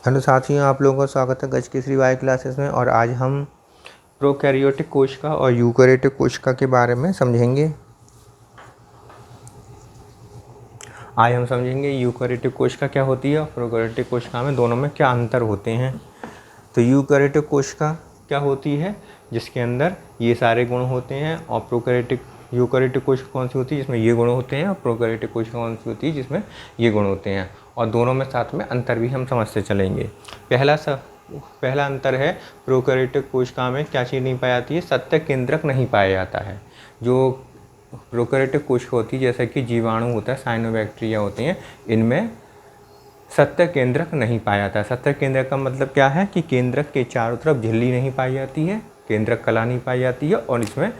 Hello साथियों, आप लोगों का स्वागत है गज केसरी बायो क्लासेस में। और आज हम प्रोकैरियोटिक कोशिका और यूकैरियोटिक कोशिका के बारे में समझेंगे। आज हम समझेंगे यूकैरियोटिक कोशिका क्या होती है और प्रोकैरियोटिक कोशिका में दोनों में क्या अंतर होते हैं। तो यूकैरियोटिक कोशिका क्या होती है, जिसके अंदर ये सारे गुण होते हैं। और यूकैरियोटिक कोशिका कौन सी होती है, जिसमें ये गुण होते हैं। और प्रोकैरियोटिक कोशिका कौन सी होती है, जिसमें ये गुण होते हैं। और दोनों में साथ में अंतर भी हम समझते चलेंगे। पहला अंतर है, प्रोकैरियोटिक कोशिका में क्या चीज़ नहीं पाई जाती है, सत्य केंद्रक नहीं पाया जाता है। जो प्रोकैरियोटिक कोशिका होती है, जैसे कि जीवाणु होता है, साइनोबैक्टीरिया होते हैं, इनमें सत्य केंद्रक नहीं पाया जाता है। सत्य केंद्रक का मतलब क्या है कि केंद्रक के चारों तरफ झिल्ली नहीं पाई जाती है, केंद्रक कला नहीं पाई जाती है। और इसमें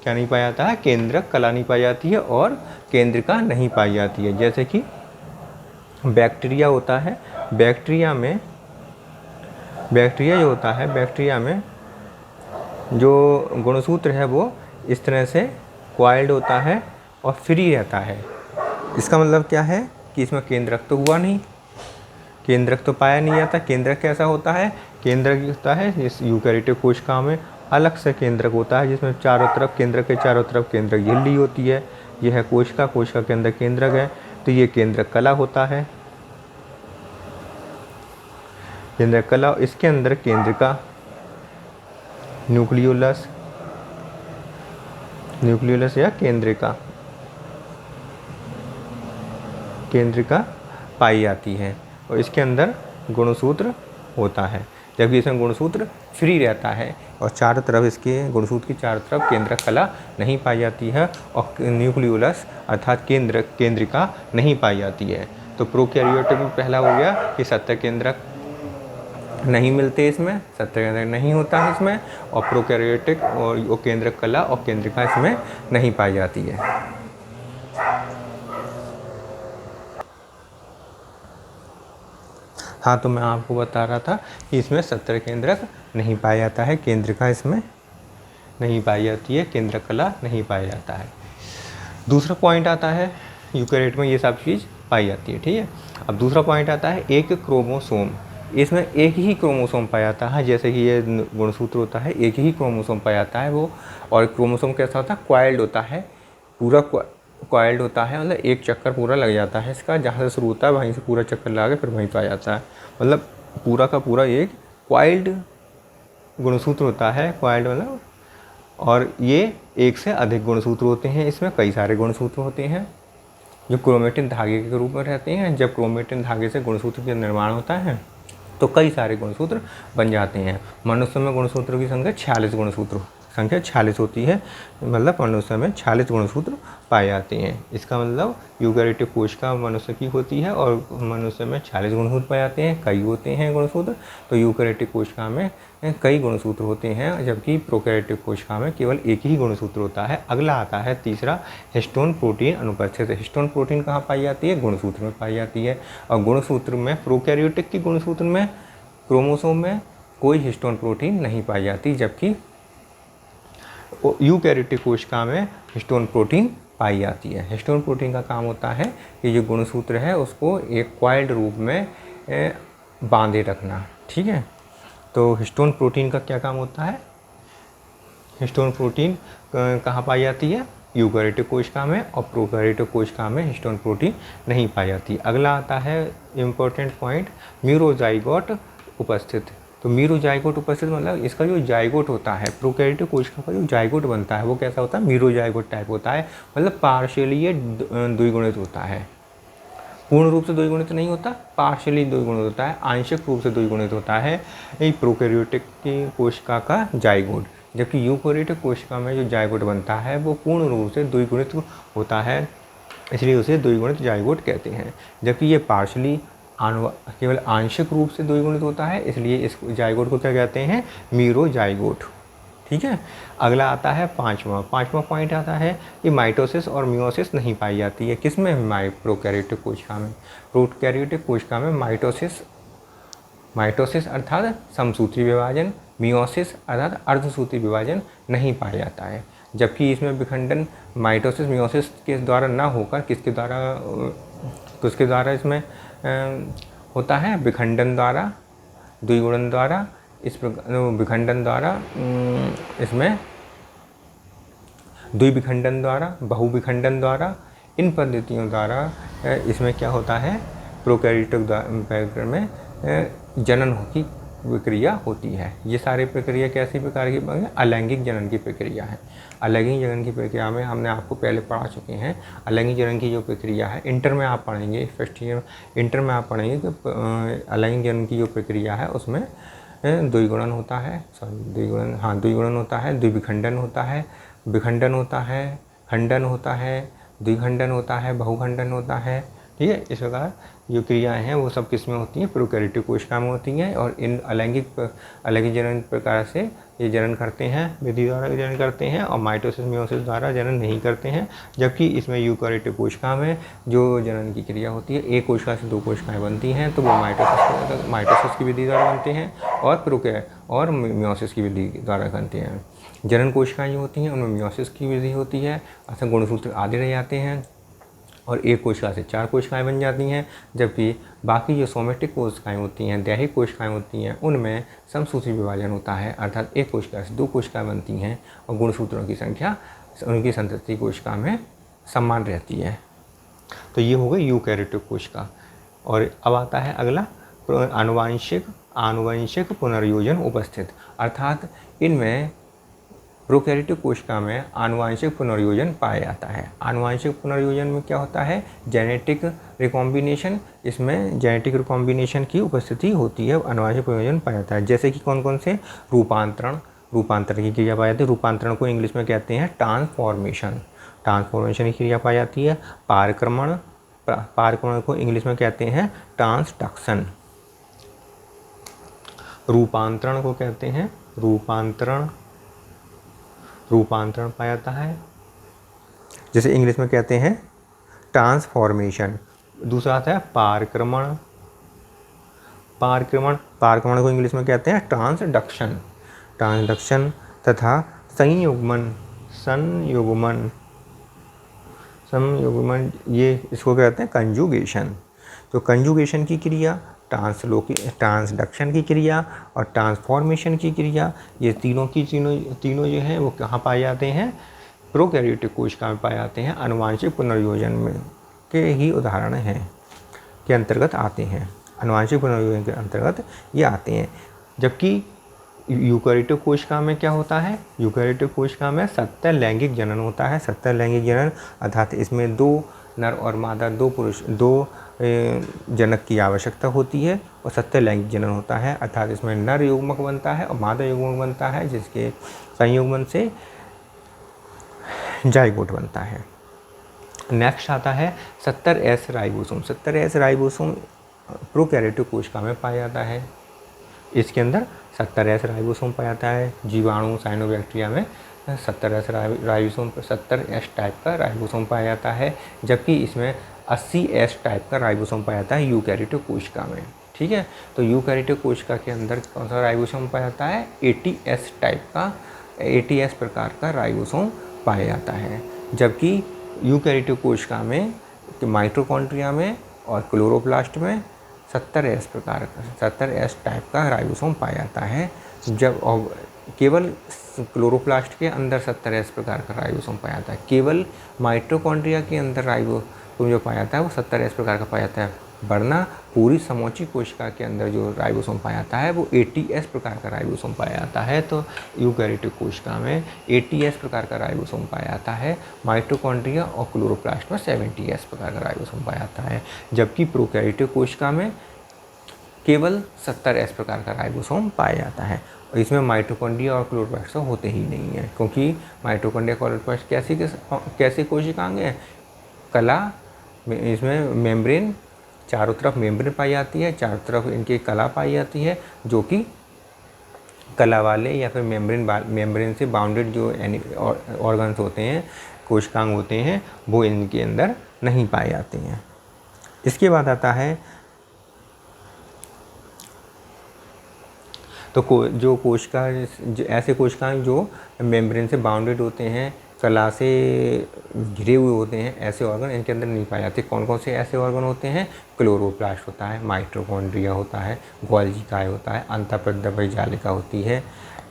क्या नहीं पाया जाता है, केंद्रक कला नहीं पाई जाती है और केंद्रिका नहीं पाई जाती है। जैसे कि बैक्टीरिया होता है, बैक्टीरिया जो होता है, बैक्टीरिया में जो गुणसूत्र है वो इस तरह से कॉइल्ड होता है और फ्री रहता है। इसका मतलब क्या है कि इसमें केंद्रक तो हुआ नहीं, केंद्रक तो पाया नहीं जाता। केंद्रक कैसा होता है, केंद्रक होता है इस यूकैरियोटिक कोशिका में अलग से केंद्रक होता है, जिसमें चारों तरफ केंद्रक के चारों तरफ केंद्रक झिल्ली होती है। यह है कोशिका, कोशिका के अंदर केंद्रक है, तो ये केंद्रक कला होता है। केंद्रक कला, इसके अंदर केंद्रिका न्यूक्लियोलस या केंद्रिका पाई जाती है। और इसके अंदर गुणसूत्र होता है, जबकि इसमें गुणसूत्र फ्री रहता है और चारों तरफ इसके गुणसूत्र की चारों तरफ केंद्रक कला नहीं पाई जाती है और न्यूक्लियोलस अर्थात केंद्रिका नहीं पाई जाती है। तो प्रोकैरियोटिक में पहला हो गया कि सत्य केंद्रक नहीं मिलते, इसमें सत्य केंद्रक नहीं होता है इसमें। और प्रोकैरियोटिक और केंद्रक कला और केंद्रिका इसमें नहीं पाई जाती है। हाँ, तो मैं आपको बता रहा था कि इसमें सत्य केंद्रक नहीं पाया जाता है, केंद्रिका इसमें नहीं पाई जाती है, केंद्रक कला नहीं पाया जाता है। दूसरा पॉइंट आता है, यूकैरियोट में ये सब चीज़ पाई जाती है, ठीक है। अब दूसरा पॉइंट आता है एक क्रोमोसोम। इसमें एक ही क्रोमोसोम पाया जाता है, जैसे कि ये गुणसूत्र होता है, एक ही क्रोमोसोम पाया जाता है वो। और क्रोमोसोम कैसा होता है, कॉइल्ड होता है, पूरा कॉइल्ड होता है, मतलब एक चक्कर पूरा लग जाता है इसका, जहाँ से शुरू होता है वहीं से पूरा चक्कर लगा के फिर वहीं पाया जाता है। मतलब पूरा का पूरा एक कॉइल्ड गुणसूत्र होता है, कॉइल्ड मतलब। और ये एक से अधिक गुणसूत्र होते हैं, इसमें कई सारे गुणसूत्र होते हैं जो क्रोमेटिन धागे के रूप में रहते हैं। जब क्रोमेटिन धागे से गुणसूत्र का निर्माण होता है तो कई सारे गुणसूत्र बन जाते हैं। मनुष्य में गुणसूत्रों की संख्या 46 होती है, मतलब मनुष्य में 46 गुणसूत्र पाए जाते हैं। इसका मतलब यूकैरियोटिक कोशिका मनुष्य की होती है और मनुष्य में 46 गुणसूत्र पाए जाते हैं, कई होते हैं गुणसूत्र। तो यूकैरियोटिक कोशिका में कई गुणसूत्र होते हैं, जबकि प्रोकैरियोटिक कोशिका में केवल एक ही गुणसूत्र होता है। अगला आता है तीसरा, हिस्टोन प्रोटीन अनुपस्थित। हिस्टोन प्रोटीन कहाँ पाई जाती है, गुणसूत्र में पाई जाती है। और गुणसूत्र में प्रोकैरियोटिक की गुणसूत्र में क्रोमोसोम में कोई हिस्टोन प्रोटीन नहीं पाई जाती, जबकि यूकैरियोटिक कोशिका में हिस्टोन प्रोटीन पाई जाती है। हिस्टोन प्रोटीन का काम होता है कि जो गुणसूत्र है उसको एक कॉइल्ड रूप में बांधे रखना, ठीक है। तो हिस्टोन प्रोटीन का क्या काम होता है, हिस्टोन प्रोटीन कहाँ पाई जाती है, यूकैरियोटिक कोशिका में। और प्रोकैरियोटिक कोशिका में हिस्टोन प्रोटीन नहीं पाई जाती। अगला आता है इम्पोर्टेंट पॉइंट, मीरोजाइगोट उपस्थित। तो मीरोजाइगोट उपस्थित मतलब इसका जो जाइगोट होता है, प्रोकैरियोटिक कोशिका का जो जाइगोट बनता है वो कैसा होता है, मीरोजाइगोट टाइप होता है। मतलब पार्शियली ये द्विगुणित होता है, पूर्ण रूप से द्विगुणित नहीं होता, पार्शियली द्विगुणित होता है, आंशिक रूप से द्विगुणित होता है ये प्रोकैरियोटिक की कोशिका का जाइगोट। जबकि यूकैरियोटिक कोशिका में जो जाइगोट बनता है वो पूर्ण रूप से द्विगुणित होता है, इसलिए उसे द्विगुणित जाइगोट कहते हैं। जबकि ये पार्शियली केवल आंशिक रूप से द्विगुणित होता है, इसलिए इस जाइगोट को क्या कहते हैं, मीरोजाइगोट, ठीक है। अगला आता है पाँचवा पॉइंट आता है कि माइटोसिस और मियोसिस नहीं पाई जाती है। किसमें, प्रोकैरियोटिक कोशिका में। प्रोकैरियोटिक कोशिका में माइटोसिस अर्थात समसूत्री विभाजन, मियोसिस अर्थात अर्धसूत्री विभाजन नहीं पाया जाता है। जबकि इसमें विखंडन माइटोसिस मियोसिस के द्वारा न होकर किसके द्वारा इसमें होता है, विखंडन द्वारा द्विगुणन द्वारा, इस प्रकार विखंडन द्वारा, इसमें द्विविखंडन द्वारा, बहुविखंडन द्वारा, इन पद्धतियों द्वारा इसमें क्या होता है, प्रोकैरियोटिक में जनन की प्रक्रिया होती है। ये सारी प्रक्रिया कैसी प्रकार की है? अलैंगिक जनन की प्रक्रिया है। अलैंगिक जनन की प्रक्रिया में हमने आपको पहले पढ़ा चुके हैं। अलैंगिक जनन की जो प्रक्रिया है, इंटर में आप पढ़ेंगे, फर्स्ट ईयर इंटर में आप पढ़ेंगे कि अलैंगिक जनन की जो प्रक्रिया है उसमें द्विगुणन होता है, द्विगुणन होता है, द्विविखंडन होता है, विखंडन होता है, खंडन होता है, द्विखंडन होता है, बहुखंडन होता है। ठीक है, इस प्रकार जो क्रियाएं हैं वो सब किस में होती हैं? प्रोकैरियोटिक कोशिका में होती हैं। और इन अलैंगिक जनन प्रकार से ये जनन करते हैं, विधि द्वारा जनन करते हैं, और माइटोसिस मियोसिस द्वारा जनन नहीं करते हैं। जबकि इसमें यूकैरियोटिक कोशिका में जो जनन की क्रिया होती है, एक कोशिका से दो कोशिकाएं बनती हैं तो वो माइटोसिस की विधि द्वारा बनते हैं, और मियोसिस की विधि द्वारा बनते हैं। जनन कोशिकाएं जो होती हैं उनमें मियोसिस की विधि होती है, अर्थात गुणसूत्र आधे रह जाते हैं और एक कोशिका से 4 कोशिकाएं बन जाती हैं। जबकि बाकी जो सोमेटिक कोशिकाएं होती हैं, दैहिक कोशिकाएं होती हैं, उनमें समसूत्री विभाजन होता है, अर्थात एक कोशिका से 2 कोशिकाएं बनती हैं और गुणसूत्रों की संख्या उनकी संतति कोशिका में समान रहती है। तो ये हो गई यूकैरियोटिक कोशिका। और अब आता है अगला, आनुवंशिक पुनर्योजन उपस्थित, अर्थात इनमें प्रोकैरियोटिक कोशिका में आनुवंशिक पुनर्योजन पाया जाता है। आनुवंशिक पुनर्योजन में क्या होता है? Genetic recombination. इसमें जेनेटिक रिकॉम्बिनेशन की उपस्थिति होती है, आनुवंशिक पुनर्योजन पाया जाता है। जैसे कि कौन कौन से? रूपांतरण की क्रिया पाई जाती है। रूपांतरण को इंग्लिश में कहते हैं ट्रांसफॉर्मेशन की क्रिया पाई जाती है। पारक्रमण को इंग्लिश में कहते हैं ट्रांसडक्शन। रूपांतरण को कहते हैं रूपांतरण पाया जाता है, जैसे इंग्लिश में कहते हैं ट्रांसफॉर्मेशन। दूसरा आता है पारक्रमण को इंग्लिश में कहते हैं ट्रांसडक्शन। तथा संयुग्मन ये इसको कहते हैं कंजुगेशन। तो कंजुगेशन की क्रिया, ट्रांसडक्शन की क्रिया और ट्रांसफॉर्मेशन की क्रिया, ये तीनों जो हैं वो कहाँ पाए जाते हैं? प्रोकैरियोटिक कोशिका में पाए जाते हैं। आनुवंशिक पुनर्योजन में के ही उदाहरण हैं, के अंतर्गत आते हैं। आनुवंशिक पुनर्योजन के अंतर्गत ये आते हैं। जबकि यूकैरियोटिक कोशिका में क्या होता है? यूकैरियोटिक कोशिका में 70 लैंगिक जनन होता है। 70 लैंगिक जनन, अर्थात इसमें 2 नर और मादा, 2 जनक की आवश्यकता होती है और 70 लैंगिक जनन होता है, अर्थात इसमें नर युग्मक बनता है और मादा युग्मक बनता है, जिसके संयुग्मन से जाइगोट बनता है। नेक्स्ट आता है 70S ribosome. 70S ribosome prokaryotic कोशिका में पाया जाता है। इसके अंदर 70S राइबोसोम पाया जाता है। जीवाणु साइनोबैक्टीरिया में 70S टाइप का राइबोसोम पाया जाता है, जबकि इसमें 80S टाइप का राइबोसोम पाया जाता है यूकैरियोटिक कोशिका में। ठीक है, तो यूकैरियोटिक कोशिका के अंदर कौन सा राइबोसोम पाया जाता है? 80S प्रकार का राइबोसोम पाया जाता है। जबकि यूकैरियोटिक कोशिका में, माइटोकॉन्ड्रिया में और क्लोरोप्लास्ट में 70S टाइप का राइबोसोम पाया जाता है। जब केवल क्लोरोप्लास्ट के अंदर 70S प्रकार का राइबोसोम पाया जाता है। केवल माइटोकॉन्ड्रिया के अंदर राइबोसोम जो पाया जाता है वो 70S प्रकार का पाया जाता है, वरना पूरी समोची कोशिका के अंदर जो राइबोसोम पाया जाता है वो 80S प्रकार का राइबोसोम पाया जाता है। तो यूकैरियोटिक कोशिका में 80S प्रकार का राइबोसोम पाया जाता है। माइटोकॉन्ड्रिया और क्लोरोप्लास्ट में 70S प्रकार का राइबोसोम पाया जाता है। जबकि प्रोकैरियोटिक कोशिका में केवल 70S प्रकार का राइबोसोम पाया जाता है। और इसमें माइटोकॉन्ड्रिया और क्लोरोप्लास्ट होते ही नहीं है, क्योंकि माइटोकॉन्ड्रिया क्लोरोप्लास्ट कैसी कोशिकाएं हैं? कला, इसमें मेम्ब्रेन, चारों तरफ मेम्ब्रेन पाई जाती है, चारों तरफ इनकी कला पाई जाती है, जो कि कला वाले या फिर मेम्ब्रेन से बाउंडेड जो ऑर्गन्स होते हैं, कोशिकांग होते हैं, वो इनके अंदर नहीं पाए जाते हैं। इसके बाद आता है तो जो ऐसे कोशिकाएं जो मेम्ब्रेन से बाउंडेड होते हैं, कला से घिरे हुए होते हैं ऐसे ऑर्गन इनके अंदर नहीं पाए जाते। कौन कौन से ऐसे ऑर्गन होते हैं? क्लोरोप्लास्ट होता है, माइटोकॉन्ड्रिया होता है, गोल्गी काय होता है, अंतःपद्रव्य जालिका होती है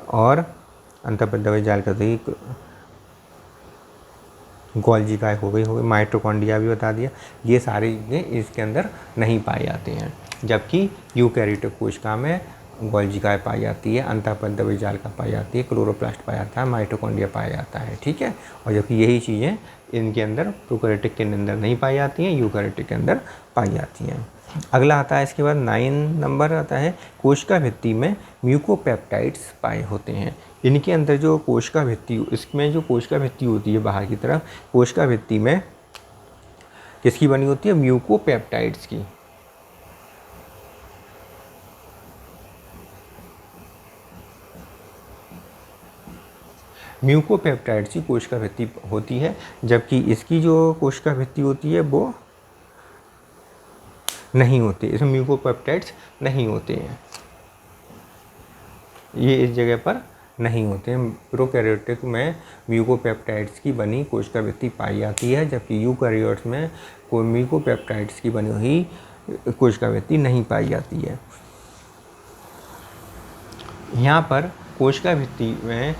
और अंतःपद्रव्य जालिका होती है, गोल्गी काय हो गई, माइटोकॉन्ड्रिया भी बता दिया। ये सारे इसके अंदर नहीं पाए जाते हैं, जबकि यूकैरियोटिक कोशिका में गोल्गी काय पाई जाती है, अंतःपद्रव्य जालिका पाई जाती है, क्लोरोप्लास्ट पाया जाता है, माइटोकॉन्ड्रिया पाया जाता है। ठीक है, और जबकि यही चीज़ें इनके अंदर प्रोकैरियोटिक के अंदर नहीं पाई जाती हैं, यूकैरियोटिक के अंदर पाई जाती हैं। अगला आता है इसके बाद 9 नंबर आता है, कोशिका भित्ति में म्यूकोपेप्टाइड्स पाए होते हैं। इनके अंदर जो कोशिका भित्ति, इसमें जो कोशिका भित्ति होती है बाहर की तरफ, कोशिका भित्ति में किसकी बनी होती है? म्यूकोपेप्टाइड्स की। म्यूकोपेप्टाइड्स की कोशिका भित्ति होती है, जबकि इसकी जो कोशिका भित्ति होती है वो नहीं होती, इसमें म्यूकोपेप्टाइड्स नहीं होते हैं, ये इस जगह पर नहीं होते हैं। प्रोकैरियोटिक में म्यूकोपेप्टाइड्स की बनी कोशिका भित्ति पाई जाती है, जबकि यूकैरियोट्स में कोई म्यूकोपेप्टाइड्स की बनी हुई कोशिका भित्ति नहीं पाई जाती है। यहाँ पर कोशिका भित्ति में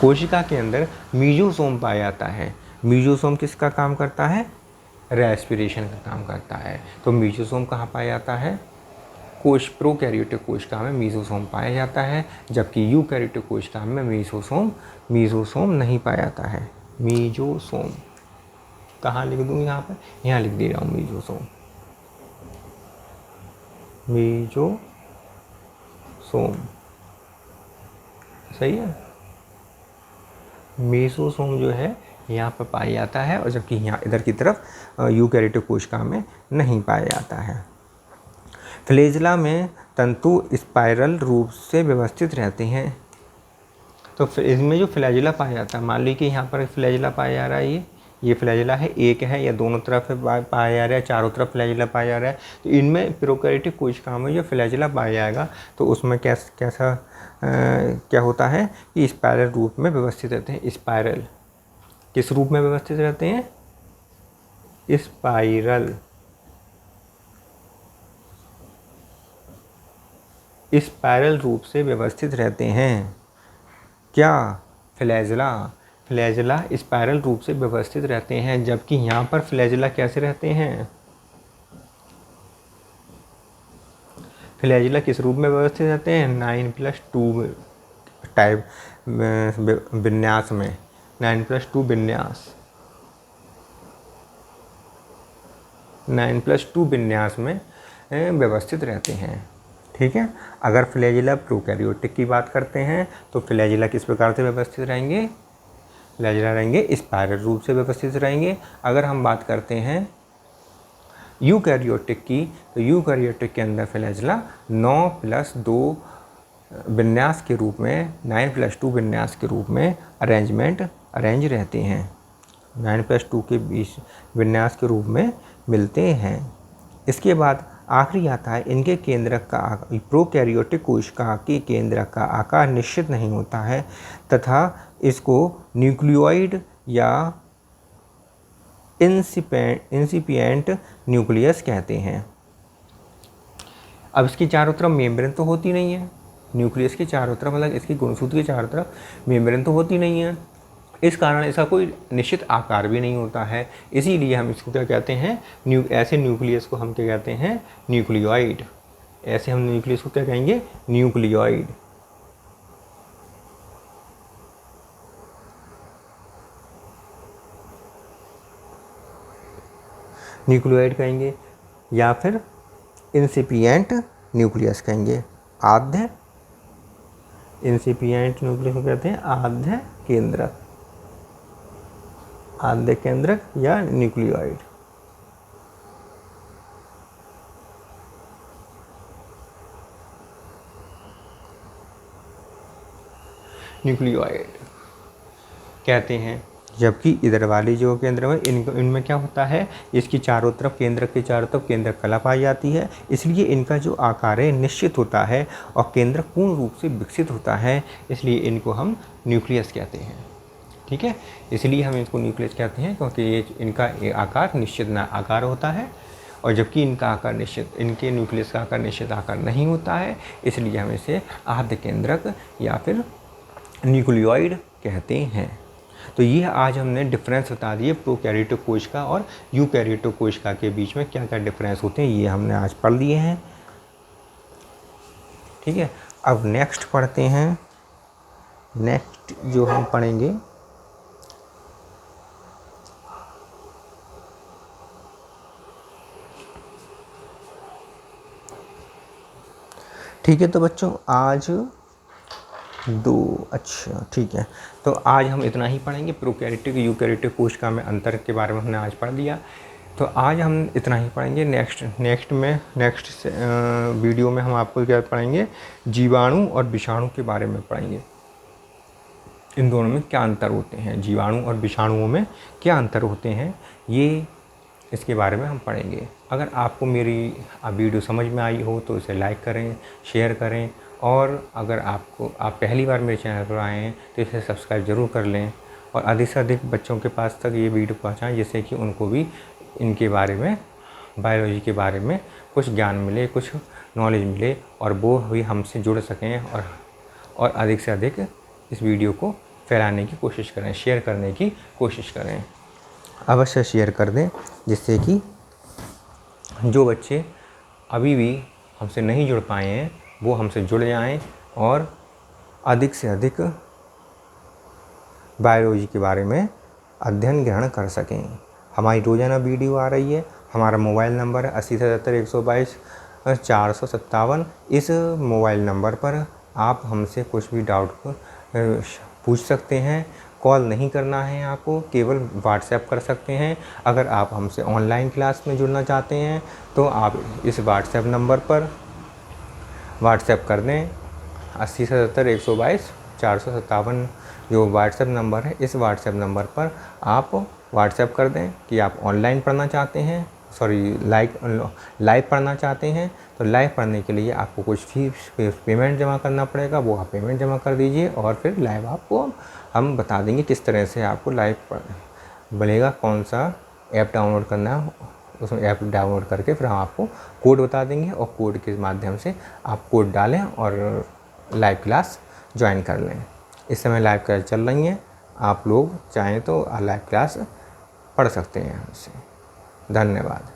कोशिका के अंदर मीजोसोम पाया जाता है। मीजोसोम किसका काम करता है? रेस्पिरेशन का काम करता है। तो मीजोसोम कहाँ पाया जाता है? प्रोकैरियोटिक कोशिका में मीजोसोम पाया जाता है, जबकि यूकैरियोटिक कोशिका में मीजोसोम नहीं पाया जाता है। मीजोसोम कहाँ लिख दूँ? यहाँ पर, यहाँ लिख दे रहा हूँ मीजोसोम। सही है, मेसोसोम जो है यहाँ पर पाया जाता है, और जबकि यहाँ इधर की तरफ यूकैरियोटिक कोशिका में नहीं पाया जाता है। फ्लैजेला में तंतु स्पाइरल रूप से व्यवस्थित रहते हैं। तो इसमें जो फ्लैजेला पाया जाता है, मान लीजिए कि यहाँ पर फ्लैजेला पाया जा रहा है, ये फ्लैजेला है, एक है या दोनों तरफ पाया जा रहा है, चारों तरफ फ्लैजेला पाया जा रहा है। तो इनमें प्रोकैरियोटिक कोशिका में जो फ्लैजेला पाया जाएगा तो उसमें क्या होता है कि स्पाइरल रूप में व्यवस्थित रहते हैं। स्पाइरल किस रूप में व्यवस्थित रहते हैं? स्पाइरल रूप से व्यवस्थित रहते हैं। क्या? फ्लैजेला स्पाइरल रूप से व्यवस्थित रहते हैं, जबकि यहाँ पर फ्लैजेला कैसे रहते हैं? फ्लैजेला किस रूप में व्यवस्थित रहते हैं? 9+2 टाइप विन्यास में, 9+2 विन्यास में व्यवस्थित रहते हैं। ठीक है, अगर फ्लैजेला प्रोकैरियोटिक की बात करते हैं तो फ्लैजेला किस प्रकार से व्यवस्थित रहेंगे? फ्लैजेला रहेंगे स्पाइरल रूप से व्यवस्थित रहेंगे। अगर हम बात करते हैं यूकैरियोटिक की, तो यूकैरियोटिक के अंदर फ्लैजेला 9+2 विन्यास के रूप में, 9+2 विन्यास के रूप में अरेंज रहते हैं, 9+2 के बीच विन्यास के रूप में मिलते हैं। इसके बाद आखिरी आता है, इनके केंद्रक का प्रोकैरियोटिक कोशिका के केंद्रक का आकार निश्चित नहीं होता है तथा इसको न्यूक्लियोइड या इंसिपिएंट न्यूक्लियस कहते हैं। अब इसकी चारों तरफ मेम्ब्रेन तो होती नहीं है, न्यूक्लियस के चारों तरफ, मतलब इसकी गुणसूत्र के चारों तरफ मेम्ब्रेन तो होती नहीं है, इस कारण इसका कोई निश्चित आकार भी नहीं होता है। इसीलिए हम इसको क्या कहते हैं? ऐसे न्यूक्लियस को हम क्या कहते हैं? न्यूक्लियोइड। ऐसे हम न्यूक्लियस को क्या कहेंगे? न्यूक्लियोइड। न्यूक्लियोइड कहेंगे या फिर इंसिपिएंट न्यूक्लियस कहेंगे। आद्य इंसिपिएंट न्यूक्लियस को कहते हैं आद्य केंद्रक या न्यूक्लियोइड। न्यूक्लियोइड कहते हैं। जबकि इधर वाली जो केंद्र में इनमें क्या होता है? इसकी चारों तरफ, केंद्रक के चारों तरफ केंद्रक कला पाई जाती है, इसलिए इनका जो आकार है निश्चित होता है और केंद्रक पूर्ण रूप से विकसित होता है, इसलिए इनको हम न्यूक्लियस कहते हैं। ठीक है, इसलिए हम इसको न्यूक्लियस कहते हैं, क्योंकि ये इनका आकार निश्चित आकार होता है, और जबकि इनका आकार निश्चित, इनके न्यूक्लियस का आकार निश्चित आकार नहीं होता है, इसलिए हम इसे आद्य केंद्रक या फिर न्यूक्लियोइड कहते हैं। तो ये आज हमने डिफरेंस बता दिए प्रोकैरियोटिक कोशिका और यूकैरियोटिक कोशिका के बीच में क्या क्या डिफरेंस होते हैं, ये हमने आज पढ़ लिए हैं। ठीक है, अब नेक्स्ट पढ़ते हैं। नेक्स्ट जो हम पढ़ेंगे ठीक है, तो बच्चों आज अच्छा ठीक है, तो आज हम इतना ही पढ़ेंगे। प्रोकैरियोटिक यूकैरियोटिक कोशिका में अंतर के बारे में हमने आज पढ़ लिया, तो आज हम इतना ही पढ़ेंगे। नेक्स्ट वीडियो में हम आपको क्या पढ़ेंगे, जीवाणु और विषाणु के बारे में पढ़ेंगे। इन दोनों में क्या अंतर होते हैं, जीवाणु और विषाणुओं में क्या अंतर होते हैं, ये इसके बारे में हम पढ़ेंगे। अगर आपको मेरी वीडियो समझ में आई हो तो इसे लाइक करें, शेयर करें, और अगर आप पहली बार मेरे चैनल पर आए हैं तो इसे सब्सक्राइब ज़रूर कर लें, और अधिक से अधिक बच्चों के पास तक ये वीडियो पहुंचाएं, जिससे कि उनको भी इनके बारे में, बायोलॉजी के बारे में कुछ ज्ञान मिले, कुछ नॉलेज मिले, और वो भी हमसे जुड़ सकें, और अधिक से अधिक इस वीडियो को फैलाने की कोशिश करें, शेयर करने की कोशिश करें। अवश्य शेयर कर दें, जिससे कि जो बच्चे अभी भी हमसे नहीं जुड़ पाए हैं वो हमसे जुड़ जाएं और अधिक से अधिक बायोलॉजी के बारे में अध्ययन ग्रहण कर सकें। हमारी रोज़ाना वीडियो आ रही है। हमारा मोबाइल नंबर है 8077-122-457। इस मोबाइल नंबर पर आप हमसे कुछ भी डाउट पूछ सकते हैं। कॉल नहीं करना है आपको, केवल व्हाट्सएप कर सकते हैं। अगर आप हमसे ऑनलाइन क्लास में जुड़ना चाहते हैं तो आप इस व्हाट्सएप नंबर पर व्हाट्सएप कर दें। 8077-122-457 जो व्हाट्सएप नंबर है, इस व्हाट्सएप नंबर पर आप व्हाट्सएप कर दें कि आप ऑनलाइन पढ़ना चाहते हैं, लाइव पढ़ना चाहते हैं। तो लाइव पढ़ने के लिए आपको कुछ फीस पेमेंट जमा करना पड़ेगा, वो आप पेमेंट जमा कर दीजिए, और फिर लाइव आपको हम बता देंगे किस तरह से आपको लाइव बनेगा, कौन सा ऐप डाउनलोड करना है। उसमें ऐप डाउनलोड करके फिर हम आपको कोड बता देंगे, और कोड के माध्यम से आप कोड डालें और लाइव क्लास ज्वाइन कर लें। इस समय लाइव क्लास चल रही हैं, आप लोग चाहें तो लाइव क्लास पढ़ सकते हैं हमसे। धन्यवाद।